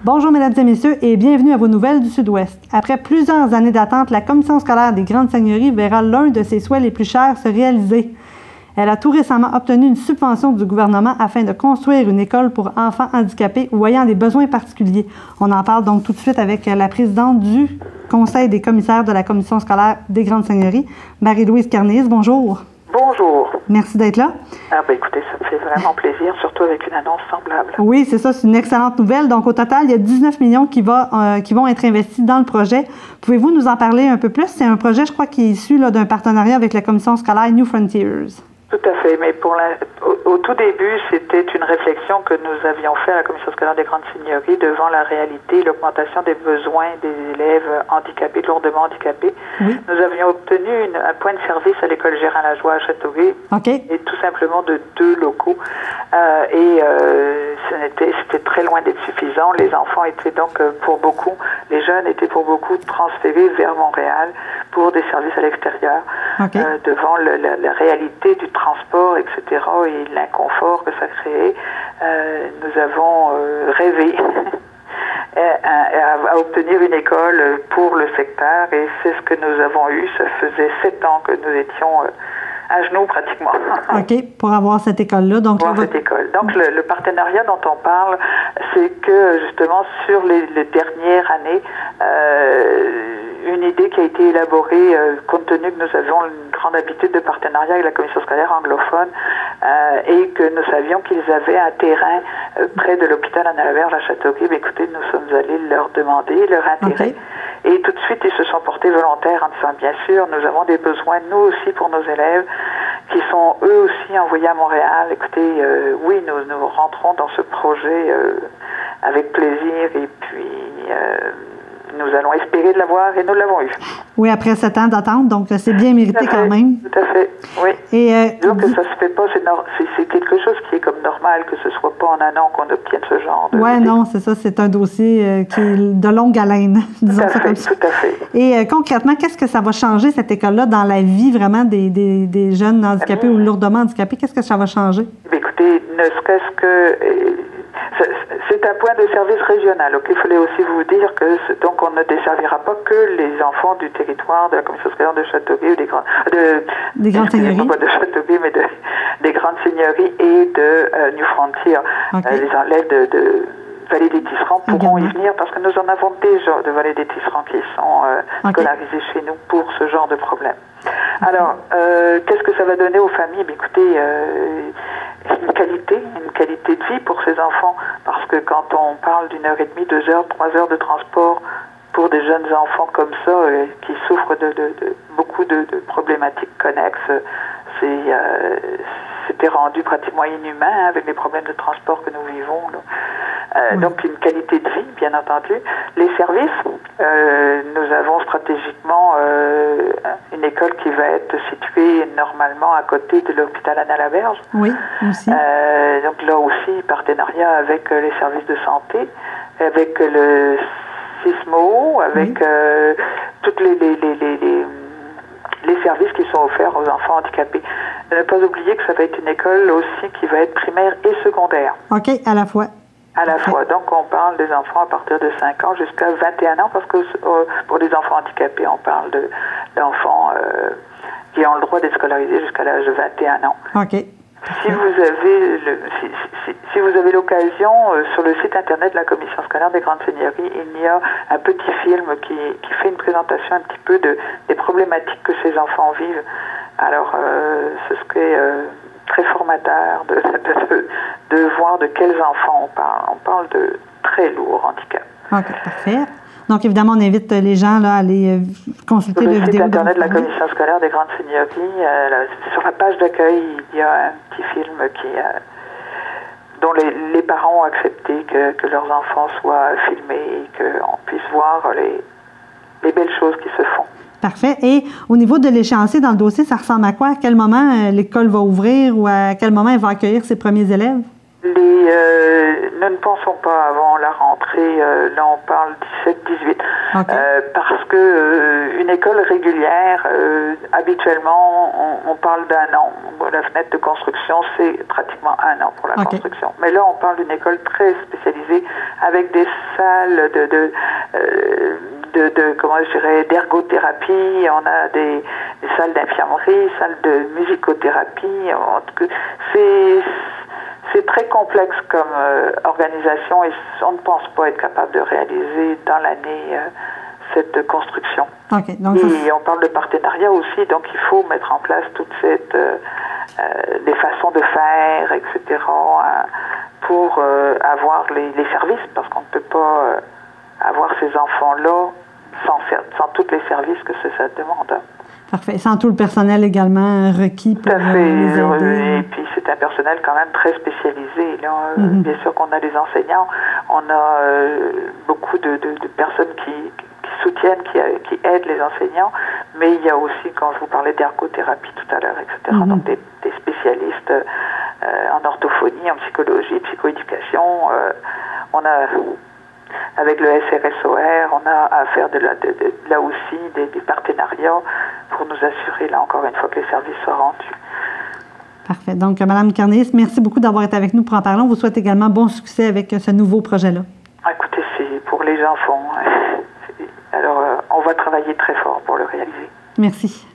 Bonjour mesdames et messieurs et bienvenue à vos nouvelles du Sud-Ouest. Après plusieurs années d'attente, la Commission scolaire des Grandes Seigneuries verra l'un de ses souhaits les plus chers se réaliser. Elle a tout récemment obtenu une subvention du gouvernement afin de construire une école pour enfants handicapés ou ayant des besoins particuliers. On en parle donc tout de suite avec la présidente du Conseil des commissaires de la Commission scolaire des Grandes Seigneuries, Marie-Louise Carnis. Bonjour. Bonjour. Merci d'être là. Écoutez, ça me fait vraiment plaisir, surtout avec une annonce semblable. Oui, c'est ça, c'est une excellente nouvelle. Donc, au total, il y a 19 millions qui vont être investis dans le projet. Pouvez-vous nous en parler un peu plus? C'est un projet, je crois, qui est issu d'un partenariat avec la Commission scolaire New Frontiers. Tout à fait, mais au tout début, c'était une réflexion que nous avions fait à la Commission scolaire des Grandes Seigneuries devant la réalité, l'augmentation des besoins des élèves handicapés, lourdement handicapés. Oui. Nous avions obtenu un point de service à l'école Gérin-Lajoie à Châteauguay, et tout simplement de 2 locaux. C'était très loin d'être suffisant. Les enfants étaient donc pour beaucoup, les jeunes étaient pour beaucoup transférés vers Montréal pour des services à l'extérieur, devant la réalité du transport, etc., et l'inconfort que ça créait. Nous avons rêvé à obtenir une école pour le secteur, et c'est ce que nous avons eu. Ça faisait 7 ans que nous étions à genoux pratiquement. OK, pour avoir cette école-là. Donc, cette école. Donc, le partenariat dont on parle, c'est que, justement, sur les dernières années, une idée qui a été élaborée, compte tenu que nous avions une grande habitude de partenariat avec la Commission scolaire anglophone, et que nous savions qu'ils avaient un terrain près de l'hôpital Anna-Laberge à Châteauguay. Écoutez, nous sommes allés leur demander leur intérêt. Et tout de suite, ils se sont portés volontaires en disant, bien sûr, nous avons des besoins, nous aussi, pour nos élèves, qui sont eux aussi envoyés à Montréal. Écoutez, oui, nous rentrons dans ce projet avec plaisir, et puis nous allons espérer de l'avoir, et nous l'avons eu. Oui, après 7 ans d'attente, donc c'est bien mérité quand même. Tout à fait, oui. Et donc ça se fait pas, c'est quelque chose qui est comme normal, que ce soit pas en un an qu'on obtienne ce genre de... Oui, non, c'est ça, c'est un dossier qui est de longue haleine, disons ça comme ça. Tout à fait. Et concrètement, qu'est-ce que ça va changer, cette école-là, dans la vie vraiment des jeunes handicapés ou lourdement handicapés? Qu'est-ce que ça va changer? Écoutez, ne serait-ce que... c'est un point de service régional. Donc, il fallait aussi vous dire que donc on ne desservira pas que les enfants du territoire de la Commission scolaire de Châteauguay ou des grandes seigneuries. Pas de Châteauguay, mais des grandes seigneuries et de New Frontier. Les élèves de Vallée des Tisserands pourront y venir, parce que nous en avons déjà de Vallée des Tisserands qui sont scolarisés chez nous pour ce genre de problème. Alors, qu'est-ce que ça va donner aux familles? Écoutez, une qualité de vie pour ces enfants, parce que quand on parle d'1h30, 2 heures, 3 heures de transport pour des jeunes enfants comme ça, qui souffrent de beaucoup de problématiques connexes, c'était rendu pratiquement inhumain avec les problèmes de transport que nous vivons, là. Donc une qualité de vie, bien entendu. Les services, nous avons stratégiquement une école qui va être située normalement à côté de l'hôpital Anna-Laberge. Oui, aussi. Donc là aussi, partenariat avec les services de santé, avec le SISMO, avec toutes les services qui sont offerts aux enfants handicapés. Ne pas oublier que ça va être une école aussi qui va être primaire et secondaire. OK, à la fois. À la fois. Donc, on parle des enfants à partir de 5 ans jusqu'à 21 ans, parce que pour les enfants handicapés, on parle d'enfants qui ont le droit d'être scolarisés jusqu'à l'âge de 21 ans. OK. Si vous avez l'occasion, sur le site internet de la Commission scolaire des Grandes Seigneuries, il y a un petit film qui fait une présentation un petit peu des problématiques que ces enfants vivent. Alors, ce serait très formateur de voir de quels enfants on parle. On parle de très lourds handicaps. OK, parfait. Donc, évidemment, on invite les gens là, à aller consulter la vidéo. Sur le site internet de la Commission scolaire des Grandes Seigneuries, sur la page d'accueil, il y a un petit film dont les parents ont accepté que leurs enfants soient filmés et qu'on puisse voir les belles choses qui se font. Parfait. Et au niveau de l'échéancier dans le dossier, ça ressemble à quoi? À quel moment l'école va ouvrir ou à quel moment elle va accueillir ses premiers élèves? Nous ne pensons pas avant la rentrée, là on parle 17-18, Okay. Parce que une école régulière, habituellement, on parle d'1 an. La fenêtre de construction, c'est pratiquement 1 an pour la construction. Mais là, on parle d'une école très spécialisée avec des salles comment je dirais, d'ergothérapie, on a des salles d'infirmerie, salles de musicothérapie. En tout cas, c'est très complexe comme organisation et on ne pense pas être capable de réaliser dans l'année cette construction. Okay, donc et on parle de partenariat aussi, donc il faut mettre en place toute cette des façons de faire, etc. Pour avoir les services, parce qu'on ne peut pas avoir ces enfants-là sans tous les services que ça demande. Parfait. Sans tout le personnel également requis pour les aider. Et puis c'est un personnel quand même très spécialisé. Là. Bien sûr qu'on a des enseignants, on a beaucoup de personnes qui soutiennent, qui aident les enseignants, mais il y a aussi, quand je vous parlais d'ergothérapie tout à l'heure, etc., donc des spécialistes en orthophonie, en psychologie, psychoéducation. On a, avec le SRSOR, on a à faire là aussi des partenariats pour nous assurer, là encore une fois, que les services soient rendus. Parfait. Donc, Mme Carnéis, merci beaucoup d'avoir été avec nous pour en parler. On vous souhaite également bon succès avec ce nouveau projet-là. Écoutez, c'est pour les enfants. Alors, on va travailler très fort pour le réaliser. Merci.